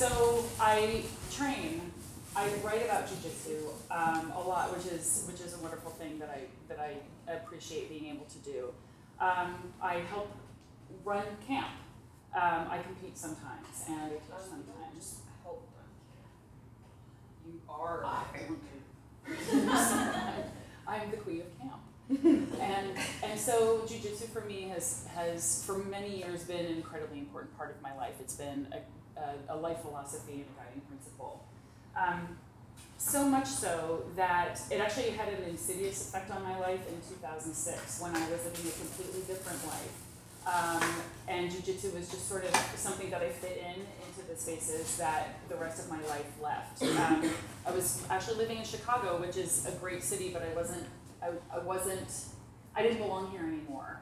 So I write about Jiu Jitsu a lot, which is a wonderful thing that I appreciate being able to do. I help run camp. I compete sometimes, and I teach sometimes. Just help run camp. You are. I'm the queen of camp. And so Jiu Jitsu for me has for many years been an incredibly important part of my life. It's been a life philosophy and a guiding principle. So much so that it actually had an insidious effect on my life in 2006 when I was living a completely different life. And Jiu Jitsu was just sort of something that I fit into the spaces that the rest of my life left. I was actually living in Chicago, which is a great city, but I didn't belong here anymore.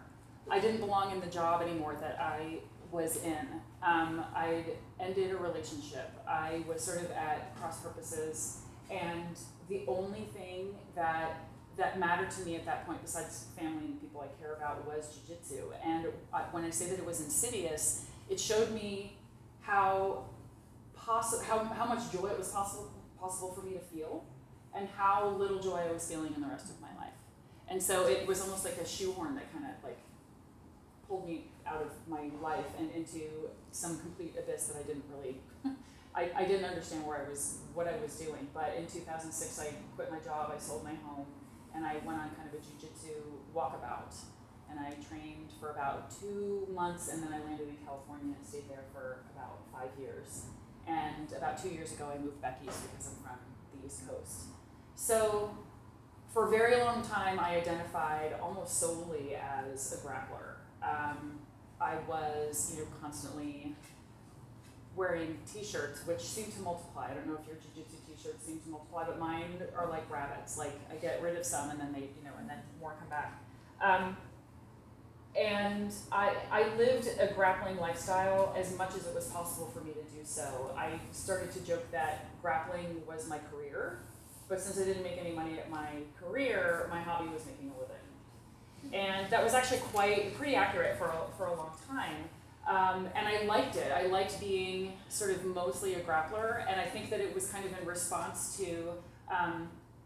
I didn't belong in the job anymore that I was in. I'd ended a relationship. I was sort of at cross purposes, and the only thing that mattered to me at that point, besides family and the people I care about, was Jiu Jitsu. And when I say that it was insidious, it showed me how much joy it was possible for me to feel, and how little joy I was feeling in the rest of my life. And so it was almost like a shoehorn that kind of like pulled me out of my life and into some complete abyss that I didn't really, I didn't understand what I was doing. But in 2006, I quit my job, I sold my home, and I went on kind of a jiu-jitsu walkabout. And I trained for about 2 months, and then I landed in California and stayed there for about 5 years. And about 2 years ago, I moved back east because I'm from the East Coast. So for a very long time, I identified almost solely as a grappler. I was, constantly wearing t-shirts, which seem to multiply. I don't know if your jiu-jitsu t-shirts seem to multiply, but mine are like rabbits. Like I get rid of some and then they, and then more come back. And I lived a grappling lifestyle as much as it was possible for me to do so. I started to joke that grappling was my career, but since I didn't make any money at my career, my hobby was making a living. And that was actually pretty accurate for a long time. And I liked it. I liked being sort of mostly a grappler, and I think that it was kind of in response to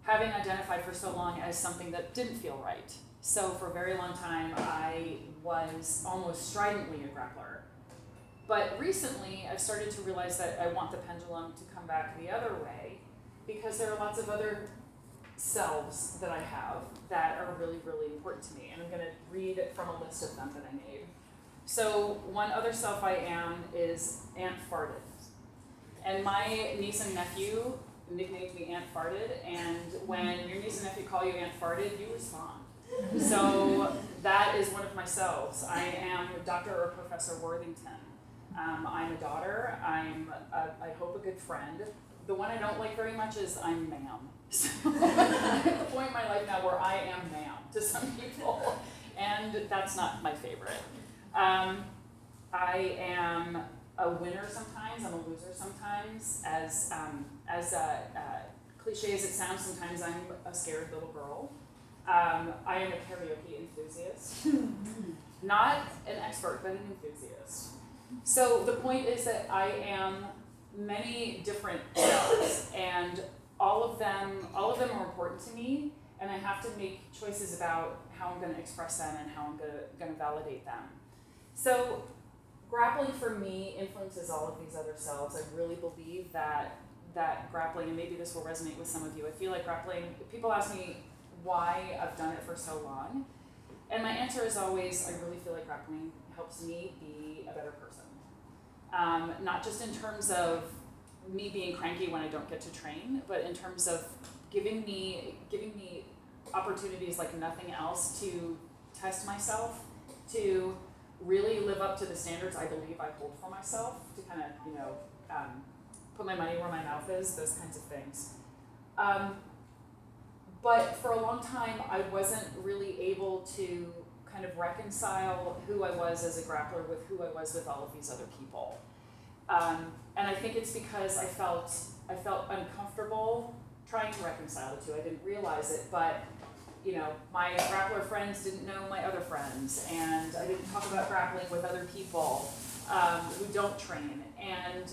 having identified for so long as something that didn't feel right. So for a very long time, I was almost stridently a grappler. But recently, I've started to realize that I want the pendulum to come back the other way, because there are lots of other selves that I have that are really, really important to me. And I'm going to read from a list of them that I made. So one other self I am is Aunt Farted. And my niece and nephew nicknamed me Aunt Farted, and when your niece and nephew call you Aunt Farted, you respond. So that is one of my selves. I am Dr. or Professor Worthington. I'm a daughter. I'm, I hope, a good friend. The one I don't like very much is I'm ma'am. So I'm at the point in my life now where I am ma'am to some people, and that's not my favorite. I am a winner sometimes, I'm a loser sometimes. As cliche as it sounds, sometimes I'm a scared little girl. I am a karaoke enthusiast. Not an expert, but an enthusiast. So the point is that I am many different selves, and all of them are important to me, and I have to make choices about how I'm going to express them and how I'm going to validate them. So grappling for me influences all of these other selves. I really believe that grappling, and maybe this will resonate with some of you, I feel like grappling, people ask me why I've done it for so long, and my answer is always, I really feel like grappling helps me be a better person. Not just in terms of me being cranky when I don't get to train, but in terms of giving me opportunities like nothing else to test myself, to really live up to the standards I believe I hold for myself, to kind of, put my money where my mouth is, those kinds of things. But for a long time, I wasn't really able to kind of reconcile who I was as a grappler with who I was with all of these other people. And I think it's because I felt uncomfortable trying to reconcile the two. I didn't realize it, but my grappler friends didn't know my other friends, and I didn't talk about grappling with other people. who don't train. And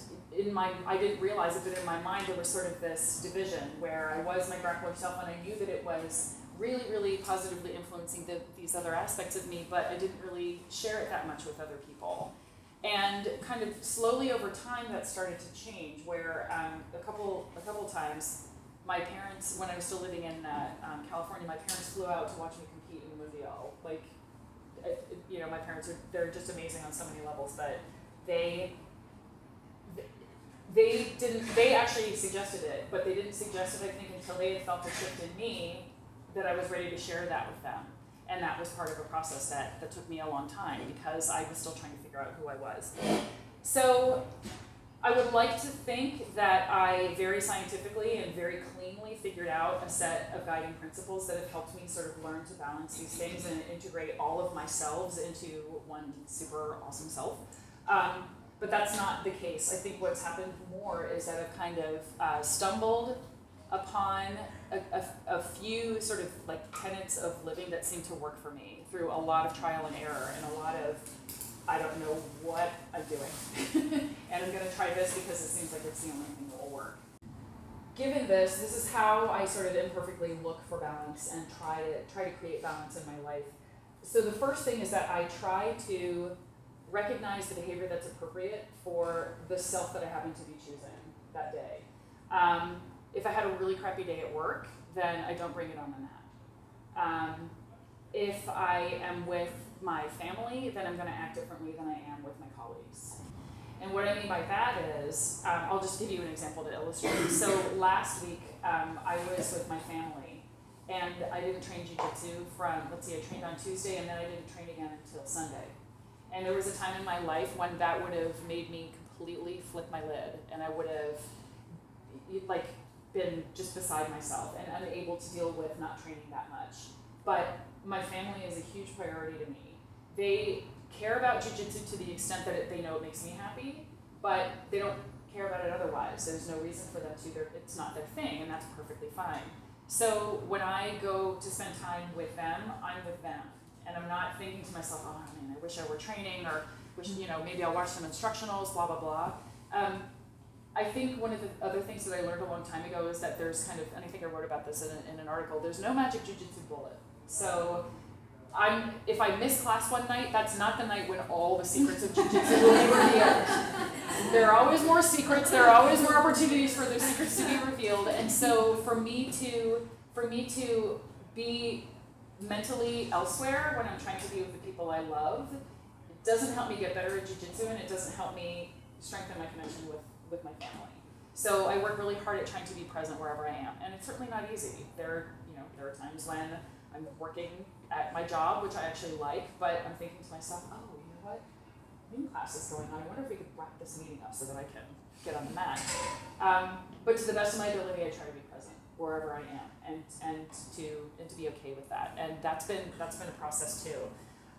I didn't realize it, but in my mind there was sort of this division where I was my grappler self, and I knew that it was really, really positively influencing these other aspects of me, but I didn't really share it that much with other people. And kind of slowly over time that started to change, where a couple times my parents, when I was still living in California, my parents flew out to watch me compete in the Mundial. Like, my parents they're just amazing on so many levels, but they actually suggested it, but they didn't suggest it, I think, until they had felt a shift in me that I was ready to share that with them. And that was part of a process that took me a long time, because I was still trying to figure out who I was. So I would like to think that I very scientifically and very cleanly figured out a set of guiding principles that have helped me sort of learn to balance these things and integrate all of my selves into one super awesome self. But that's not the case. I think what's happened more is that I've kind of stumbled upon a few sort of like tenets of living that seem to work for me through a lot of trial and error and a lot of, I don't know what I'm doing. And I'm gonna try this because it seems like it's the only thing that will work. Given this is how I sort of imperfectly look for balance and try to create balance in my life. So the first thing is that I try to recognize the behavior that's appropriate for the self that I happen to be choosing that day. If I had a really crappy day at work, then I don't bring it on the mat. If I am with my family, then I'm going to act differently than I am with my colleagues. And what I mean by that is, I'll just give you an example to illustrate. So last week, I was with my family, and I didn't train Jiu Jitsu from, I trained on Tuesday, and then I didn't train again until Sunday. And there was a time in my life when that would have made me completely flip my lid, and I would have been just beside myself and unable to deal with not training that much. But my family is a huge priority to me. They care about Jiu Jitsu to the extent that they know it makes me happy, but they don't care about it otherwise. There's no reason for them to. It's not their thing, and that's perfectly fine. So when I go to spend time with them, I'm with them. And I'm not thinking to myself, oh man, I wish I were training, or wish, maybe I'll watch some instructionals, blah, blah, blah. I think one of the other things that I learned a long time ago is that there's kind of, and I think I wrote about this in an article, there's no magic jiu-jitsu bullet. So if I miss class one night, that's not the night when all the secrets of jiu-jitsu will be revealed. There are always more secrets, there are always more opportunities for those secrets to be revealed. And so for me to be mentally elsewhere when I'm trying to be with the people I love, it doesn't help me get better at jiu-jitsu, and it doesn't help me strengthen my connection with my family. So I work really hard at trying to be present wherever I am, and it's certainly not easy. There are times when I'm working at my job, which I actually like, but I'm thinking to myself, oh, you know what? New class is going on. I wonder if we could wrap this meeting up so that I can get on the mat. But to the best of my ability, I try to be present wherever I am, and to be okay with that. And that's been a process too.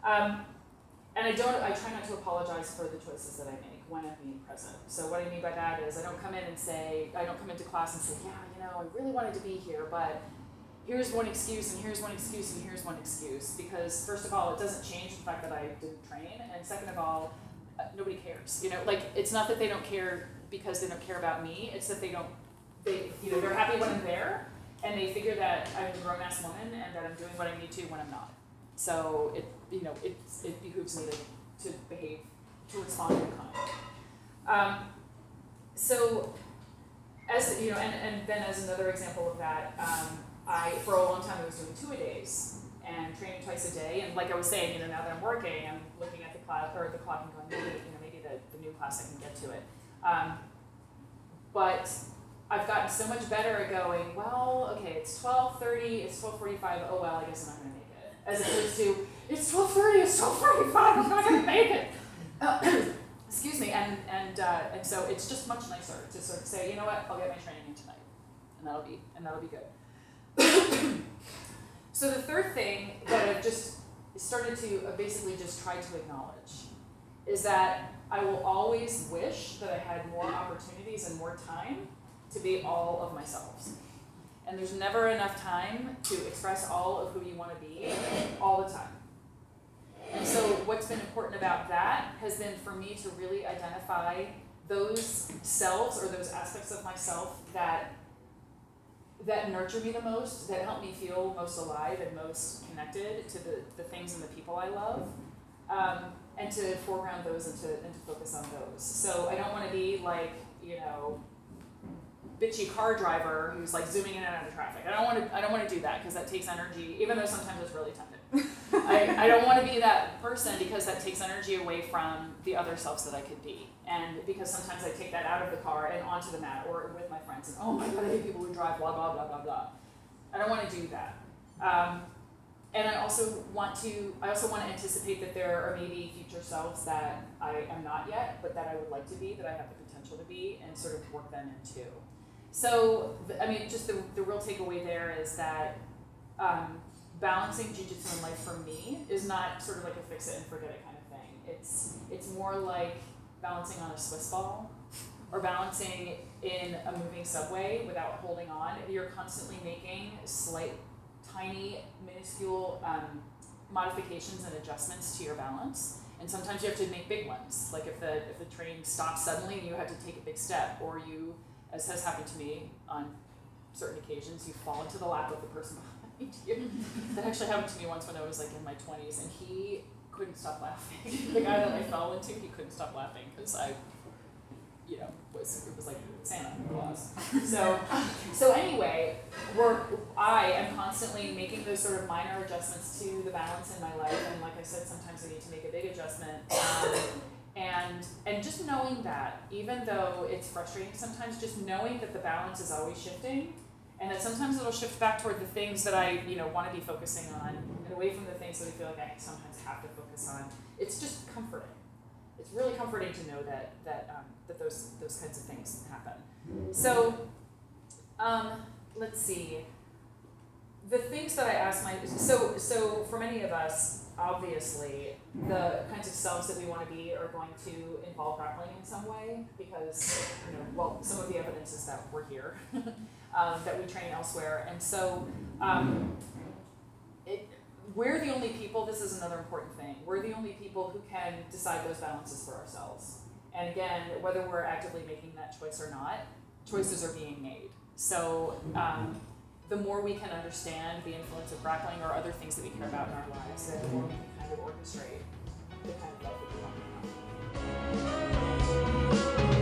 And I try not to apologize for the choices that I make when I'm being present. So what I mean by that is I don't come into class and say, yeah, I really wanted to be here, but here's one excuse, and here's one excuse, and here's one excuse. Because first of all, it doesn't change the fact that I didn't train, and second of all, nobody cares. It's not that they don't care because they don't care about me. It's that they're happy when I'm there, and they figure that I'm a grown-ass woman and that I'm doing what I need to when I'm not. So it behooves me to behave, to respond in kind. So as and then as another example of that, I for a long time I was doing 2-a-days and training twice a day. And like I was saying, now that I'm working, I'm looking at the clock and going, maybe the new class I can get to it. But I've gotten so much better at going, well, okay, it's 12:30, it's 12:45, oh well, I guess I'm not going to make it. As opposed to, it's 12:30, it's 12:45, I'm not going to make it. Excuse me, and so it's just much nicer to sort of say, you know what, I'll get my training in tonight, and that'll be good. So the third thing that I've just started to basically just try to acknowledge is that I will always wish that I had more opportunities and more time to be all of myself. And there's never enough time to express all of who you want to be all the time. And so what's been important about that has been for me to really identify those selves or those aspects of myself that nurture me the most, that help me feel most alive and most connected to the things and the people I love, and to foreground those and to focus on those. So I don't want to be like, bitchy car driver who's like zooming in and out of traffic. I don't want to do that because that takes energy, even though sometimes it's really tempting. I don't want to be that person because that takes energy away from the other selves that I could be. And because sometimes I take that out of the car and onto the mat or with my friends and, oh my God, I hate people who drive, blah, blah, blah, blah, blah. I don't want to do that. And I also want to anticipate that there are maybe future selves that I am not yet, but that I would like to be, that I have the potential to be, and sort of work them into. So, just the real takeaway there is that balancing jiu-jitsu in life for me is not sort of like a fix it and forget it kind of thing. It's more like balancing on a Swiss ball or balancing in a moving subway without holding on. You're constantly making slight, tiny, minuscule modifications and adjustments to your balance. And sometimes you have to make big ones. Like if the train stops suddenly and you have to take a big step, or you, as has happened to me on certain occasions, you fall into the lap of the person behind you. That actually happened to me once when I was like in my 20s, and he couldn't stop laughing. The guy that I fell into, he couldn't stop laughing because it was like Santa Claus. So anyway, I am constantly making those sort of minor adjustments to the balance in my life, and like I said, sometimes I need to make a big adjustment. And just knowing that, even though it's frustrating sometimes, just knowing that the balance is always shifting, and that sometimes it'll shift back toward the things that I want to be focusing on, and away from the things that I feel like I sometimes have to focus on. It's just comforting. It's really comforting to know that those kinds of things happen. So, let's see. The things that I ask so for many of us, obviously, the kinds of selves that we want to be are going to involve grappling in some way because, some of the evidence is that we're here, that we train elsewhere. And so we're the only people, this is another important thing, we're the only people who can decide those balances for ourselves. And again, whether we're actively making that choice or not, choices are being made. So the more we can understand the influence of grappling or other things that we care about in our lives, the more we can kind of orchestrate the kind of life that we want to have.